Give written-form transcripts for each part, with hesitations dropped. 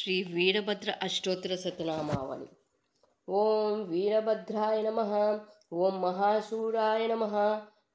श्री वीरभद्र अष्टोत्तर शतनामावली। ओं वीरभद्राय नमः। ओं महाशूराय नमः।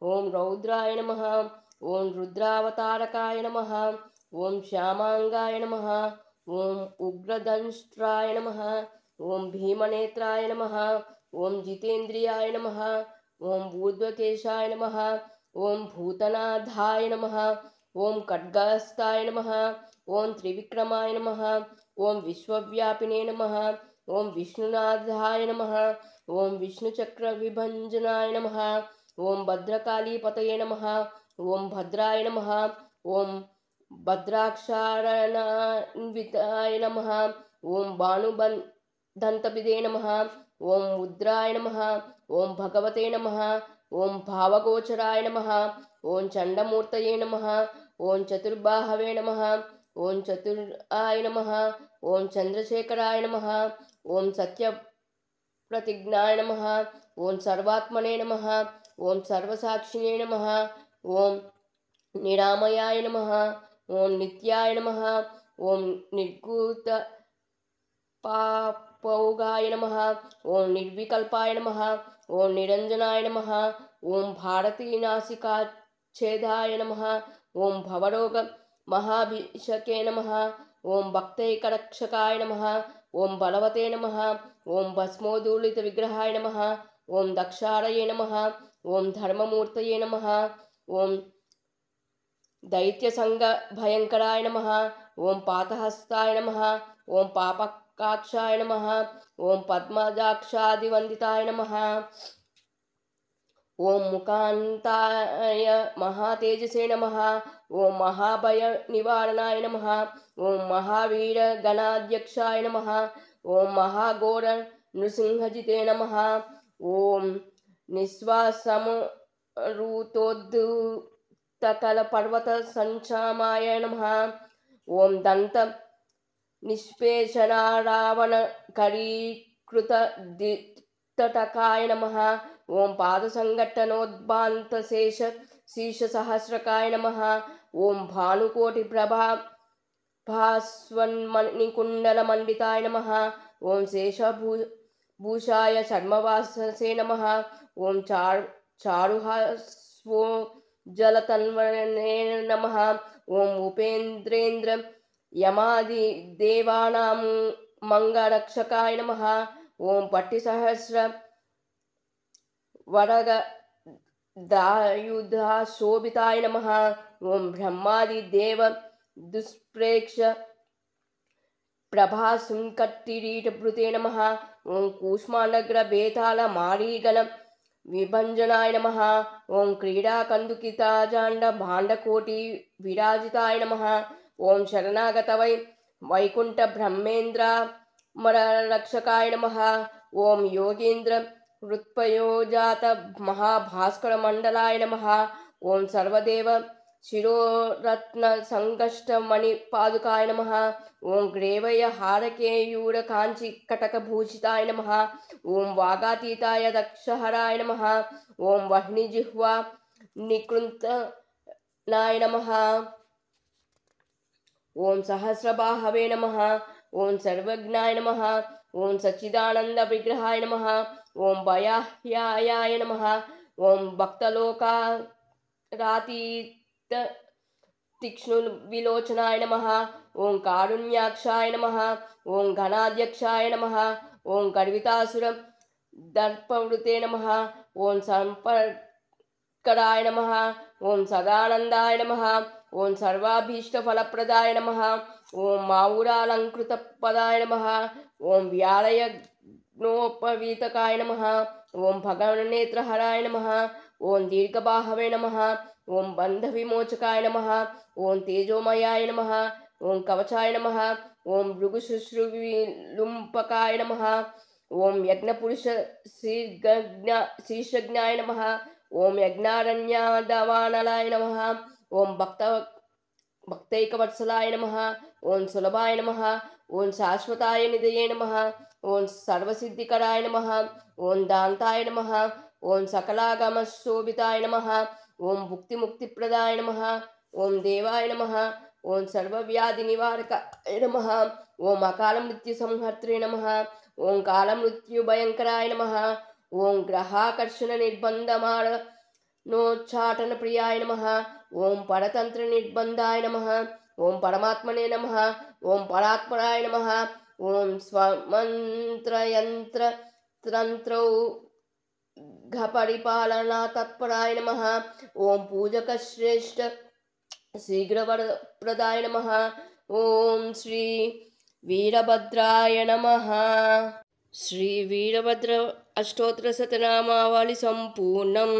ओं रौद्राय नमः। ओं रुद्रावतारकाय नमः। ओं श्यामांगाय नमः। ओं उग्रदंष्ट्राय नमः। ओं भीमनेत्राय नमः। ओं जितेन्द्रियाय नमः। ओं ऊर्ध्वकेशाय नमः। ओं भूतनाथाय नमः। ओं खड्गहस्ताय नमः। ओं त्रिविक्रमाय नमः। ओं विश्वव्यापिने नमः। ओं विष्णुनाथाय नमः। ओं विष्णुचक्रविभञ्जनाय नमः। ओं भद्रकालीपतये नमः। ओं भद्राय नमः। ओं भद्राक्षारणान्विताय नमः। ओं भानुदन्तविदे नमः। ओं रुद्राय नमः। ओं भगवते नमः। ओं भावगोचराय नमः। ओं चण्डमूर्तये नमः। ओं चतुर्बाहवे नमः। ओं चतुराय नमः। ओं चंद्रशेखराय नमः। ओं सत्यप्रतिज्ञाय नमः। ओं सर्वात्मने नमः। ओं सर्वसाक्षिणे नमः। ओं निरामयाय नमः। ओं नित्याय नमः। ओं निर्गुतपापौगाय नमः। ओं निर्विकल्पाय नमः। ओं निरंजनाय नमः। ओं भारतीनासिकाच्छेदाय नमः। ओं भवरोग महाभिषके नमः। ओं भक्तैकरक्षकाय नमः। ओं बलवते नमः। ओं भस्मोदूलितविग्रहाय नमः। ओं दक्षारये नमः। ओं धर्ममूर्तये नमः। ओं दैत्यसंगभयंकराय नमः। ओं पातहस्ताय नमः। ओं पापकाक्षाय नमः। ओं पद्मजाक्षादिवंदिताय नमः। ओं मुकान्ताय महातेजसे नमः। ओं महाभय निवारणाय नमः। ओं महावीर गणाध्यक्षाय नमः। ओं महाघोर नृसिंहजिते नमः। ओं निस्वासमरुतोद्धतकलपर्वत संचामाय नमः। ओं दंत निष्पेषणा रावण करीकृत तटकाय नमः। ओं पादसंघटनोद्भान्तशेष शीर्षसहस्रकाय नमः। ओं भानुकोटिप्रभा भास्वन्मणिकुण्डलमण्डिताय नमः। ओं शेषभूषाय चर्मवाससे नमः। ओं चारुहास्वोज्जलतन्वने नमः। ओं उपेन्द्रेन्द्र यमादिदेवानां मंगरक्षकाय नमः। ओं पट्टिसहस्र वरगदायुधाशोभिताय नमः। ओं ब्रह्मादिदेव दुष्प्रेक्ष प्रभासुंकट्टिरीटभृते नमः। ओं कूष्माण्डग्रभेताल मारीगण विभञ्जनाय नमः। ओं क्रीडाकन्दुकिताजाण्ड भाण्डकोटि विराजिताय नमः। ओं शरणागतवै वैकुंठ ब्रह्मेन्द्रामररक्षकाय नमः। ओं योगेन्द्र हृत्पयोजात महाभास्करमण्डलाय नमः। ओं सर्वदेव शिरोरत्न संकष्टमणिपादुकाय नमः। ओं ग्रेवय हारकेयूर कांची कटकभूषिताय नमः। ओं वागातीताय दक्षहराय नमः। ओं वह्निजिह्वा निकृन्तनाय नमः। ओं सहस्रबाहवे नमः। ओं सर्वज्ञाय नमः। ओं सच्चिदानंद विग्रहाय नमः। ओं भयाह्याय नमः। ओं भक्तलोकारातीत तीक्ष्णविलोचनाय नमः। ओं कारुण्याक्षाय नमः। ओं घनाध्यक्षाय नमः। ओं गर्वितासुर दर्पवृते नमः। ओं संपर्कराय नमः। ओं सदानंदाय नमः। ओं सर्वाभीष्टफलप्रदाय नमः। ओं माऊरालंकृतपदाय नमः। ओं व्यालयज्ञोपवीतकाय नमः। ओं भगवन्नेत्रहराय नमः। ओं दीर्घबाहवे नमः। ओं बन्धविमोचकाय नमः। ओं तेजोमयाय नमः। ओं कवचाय नमः। ओं भृगुशुश्रुविलुम्पकाय नमः। ओं यज्ञपुरुष शीर्षज्ञाय नमः। ओं यज्ञारण्यादवानलाय नमः। ओं भक्तैकवत्सलाय नमः। ओं सुलभाय नमः। ओं शाश्वताय निधये नमः। ओं सर्वसिद्धिकराय नमः। ओं दान्ताय नमः। ओं सकलागमशोभिताय नमः। ओं भुक्तिमुक्तिप्रदाय नमः। ओं देवाय नमः। ఓం సర్వవ్యాధినివారకాయ నమః. ఓం అకాలమృత్యుసంహర్త్రే నమః. ఓం కాలమృత్యుభయంకరాయ నమః. ఓం గ్రహాకర్షణ నిర్బంధమానోచ్చాటన ప్రియాయ నమః. ఓం పరతంత్ర నిర్బంధాయ నమః. ఓం పరమాత్మనే నమః. ఓం పరాత్పరాయ నమః. ఓం స్వమంత్రయంత్ర తంత్రౌఘపరిపాలనా తత్పరాయ నమః. ఓం పూజకశ్రేష్ఠ శీఘ్రవరప్రదాయ నమః. ఓం శ్రీ వీరభద్రాయ నమః. శ్రీ వీరభద్ర అష్టోత్తర శతనామావళి సంపూర్ణం.